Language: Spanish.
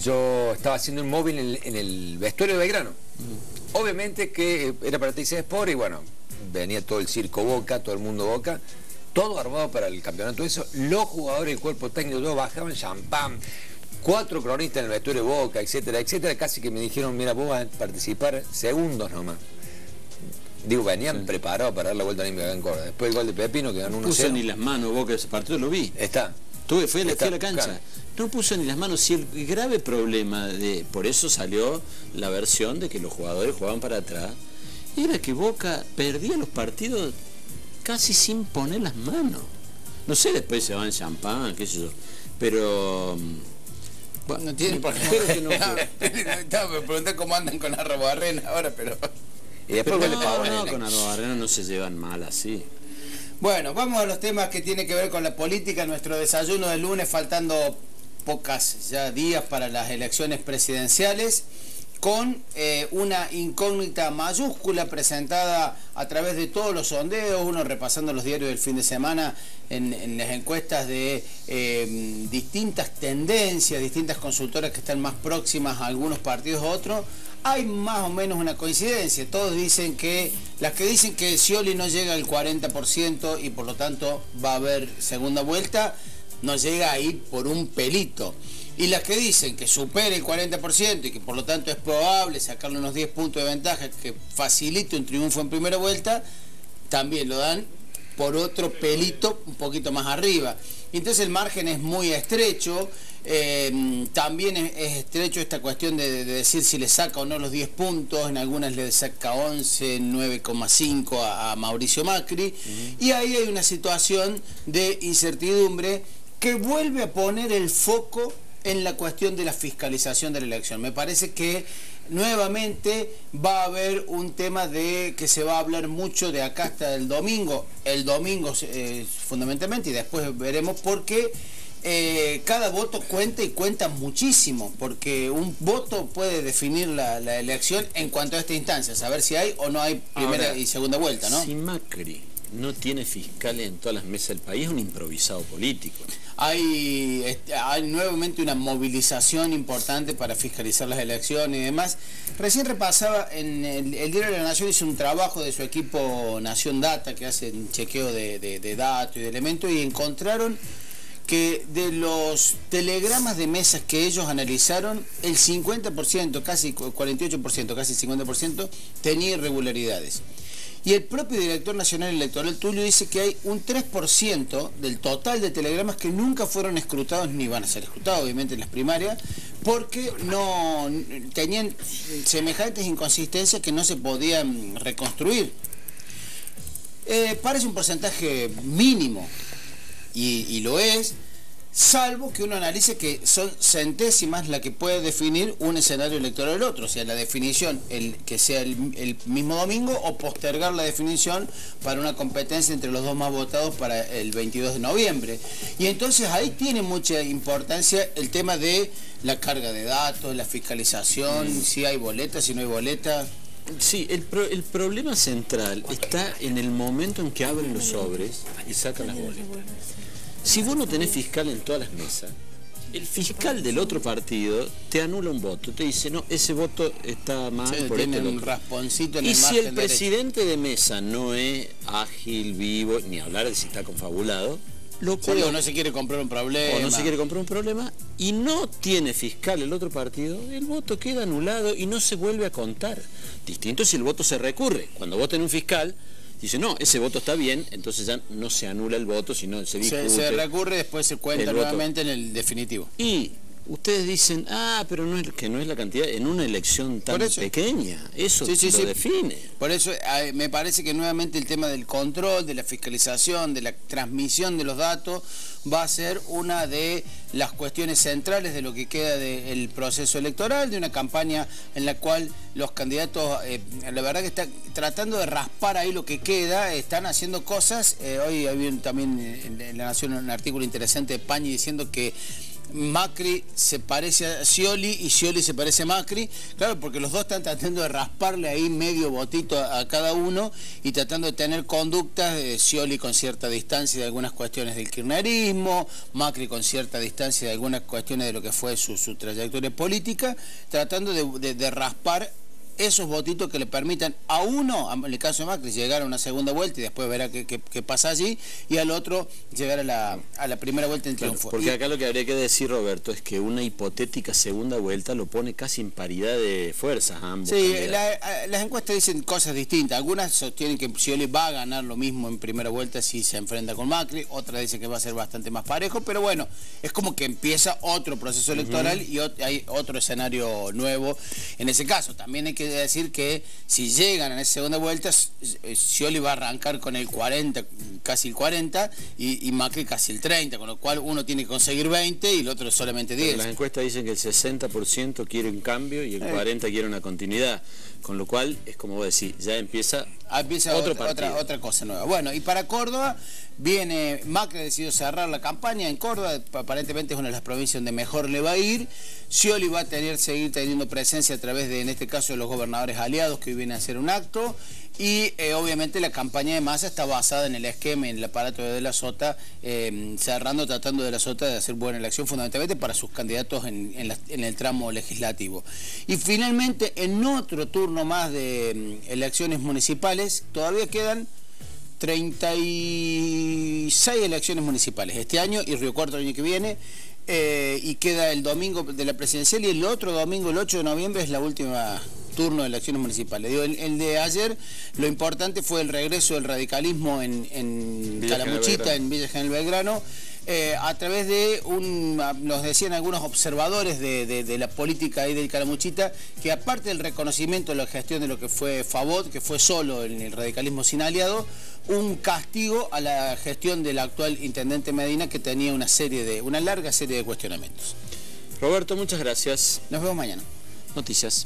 yo estaba haciendo un móvil en el vestuario de Belgrano. Obviamente que era para TC Sport y bueno, venía todo el circo Boca, todo el mundo Boca, todo armado para el campeonato. Eso, los jugadores del cuerpo técnico, todos bajaban champán, 4 cronistas en el vestuario de Boca, etcétera, etcétera. Casi que me dijeron, mira, vos vas a participar segundos nomás. Digo, venían preparados para dar la vuelta olímpica acá en Córdoba. Después el gol de Pepino, que ganó 1-0. No puso ni las manos Boca ese partido, lo vi. Fui a la cancha. Claro. No puso ni las manos. Si el grave problema, por eso salió la versión de que los jugadores jugaban para atrás, era que Boca perdía los partidos casi sin poner las manos. No sé, después se van champán, qué sé yo. Pero... Bueno, no tiene por qué. Me pregunté cómo andan con Arrobarrena ahora, pero... Y después no, con Arrobarrena no se llevan mal así. Bueno, vamos a los temas que tienen que ver con la política. Nuestro desayuno del lunes, faltando pocas ya días para las elecciones presidenciales, con una incógnita mayúscula presentada a través de todos los sondeos, uno repasando los diarios del fin de semana en las encuestas de distintas tendencias, distintas consultoras que están más próximas a algunos partidos a otros. Hay más o menos una coincidencia. Todos dicen que, las que dicen que Scioli no llega al 40% y por lo tanto va a haber segunda vuelta, no llega a ir por un pelito. Y las que dicen que supere el 40% y que por lo tanto es probable sacarle unos 10 puntos de ventaja que facilite un triunfo en primera vuelta, también lo dan por otro pelito un poquito más arriba. Entonces el margen es muy estrecho. También es estrecho esta cuestión de decir si le saca o no los 10 puntos. En algunas le saca 11, 9,5 a Mauricio Macri. Y ahí hay una situación de incertidumbre que vuelve a poner el foco en la cuestión de la fiscalización de la elección. Me parece que nuevamente va a haber un tema de que se va a hablar mucho de acá hasta el domingo fundamentalmente, y después veremos por qué cada voto cuenta y cuenta muchísimo, porque un voto puede definir la elección en cuanto a esta instancia, saber si hay o no hay primera y segunda vuelta, ¿no? Si Macri no tiene fiscales en todas las mesas del país, es un improvisado político. Hay nuevamente una movilización importante para fiscalizar las elecciones y demás. Recién repasaba, en el Diario de la Nación hizo un trabajo de su equipo Nación Data, que hace un chequeo de datos y de elementos, y encontraron que de los telegramas de mesas que ellos analizaron, el 50%, casi 48%, casi 50%, tenía irregularidades. Y el propio director nacional electoral, Tulio, dice que hay un 3% del total de telegramas que nunca fueron escrutados ni van a ser escrutados, obviamente, en las primarias, porque no tenían semejantes inconsistencias que no se podían reconstruir. Parece un porcentaje mínimo, y lo es, salvo que uno analice que son centésimas la que puede definir un escenario electoral del otro, o sea, la definición, que sea el mismo domingo, o postergar la definición para una competencia entre los dos más votados para el 22 de noviembre. Y entonces ahí tiene mucha importancia el tema de la carga de datos, la fiscalización, si hay boletas, si no hay boletas. Sí, el problema central está en el momento en que abren los sobres y sacan las boletas. Si vos no tenés fiscal en todas las mesas, el fiscal del otro partido te anula un voto, te dice, no, ese voto está mal, sí, por tiene este un rasponcito en y el si el presidente derecho de mesa no es ágil, vivo, ni hablar de si está confabulado, o no se quiere comprar un problema. O no se quiere comprar un problema y no tiene fiscal el otro partido, el voto queda anulado y no se vuelve a contar. Distinto si el voto se recurre. Cuando vota en un fiscal, dice, no, ese voto está bien, entonces ya no se anula el voto, sino se discute. Se recurre, después se cuenta nuevamente en el definitivo. Y ustedes dicen, pero no es la cantidad, en una elección tan pequeña, eso lo define. Por eso me parece que nuevamente el tema del control, de la fiscalización, de la transmisión de los datos, va a ser una de las cuestiones centrales de lo que queda del proceso electoral, de una campaña en la cual los candidatos, la verdad que están tratando de raspar ahí lo que queda, están haciendo cosas. Hoy había también en La Nación un artículo interesante de Pañi diciendo que Macri se parece a Scioli y Scioli se parece a Macri, claro, porque los dos están tratando de rasparle ahí medio votito a cada uno y tratando de tener conductas de Scioli con cierta distancia de algunas cuestiones del kirchnerismo, Macri con cierta distancia de algunas cuestiones de lo que fue su trayectoria política, tratando de raspar esos votitos que le permitan a uno, en el caso de Macri, llegar a una segunda vuelta y después verá qué pasa allí, y al otro llegar a la primera vuelta en triunfo. Porque acá lo que habría que decir, Roberto, es que una hipotética segunda vuelta lo pone casi en paridad de fuerzas a ambos. Sí, las encuestas dicen cosas distintas. Algunas sostienen que Scioli va a ganar lo mismo en primera vuelta si se enfrenta con Macri, otras dicen que va a ser bastante más parejo, pero bueno, es como que empieza otro proceso electoral y hay otro escenario nuevo. En ese caso, también hay que decir que si llegan en esa segunda vuelta, Scioli va a arrancar con el 40, casi el 40, y Macri casi el 30, con lo cual uno tiene que conseguir 20 y el otro solamente 10. Pero las encuestas dicen que el 60% quiere un cambio y el 40% quiere una continuidad, con lo cual es como vos decís, ya empieza otra cosa nueva. Bueno, y para Córdoba viene, Macri ha decidido cerrar la campaña en Córdoba, aparentemente es una de las provincias donde mejor le va a ir. Scioli va a seguir teniendo presencia a través de, en este caso, de los gobernadores aliados que hoy vienen a hacer un acto, y obviamente la campaña de Massa está basada en el esquema, en el aparato de la Sota, tratando de la Sota de hacer buena elección, fundamentalmente para sus candidatos en el tramo legislativo. Y finalmente, en otro turno más de elecciones municipales, todavía quedan 36 elecciones municipales este año y Río Cuarto el año que viene, y queda el domingo de la presidencial, y el otro domingo, el 8 de noviembre, es la última turno de elecciones municipales. Digo, el de ayer, lo importante fue el regreso del radicalismo en Calamuchita, en Villa General Belgrano, a través de nos decían algunos observadores de la política ahí del Calamuchita, que aparte del reconocimiento de la gestión de lo que fue Favot, que fue solo en el radicalismo sin aliado, un castigo a la gestión del actual intendente Medina, que tenía una larga serie de cuestionamientos. Roberto, muchas gracias. Nos vemos mañana. Noticias.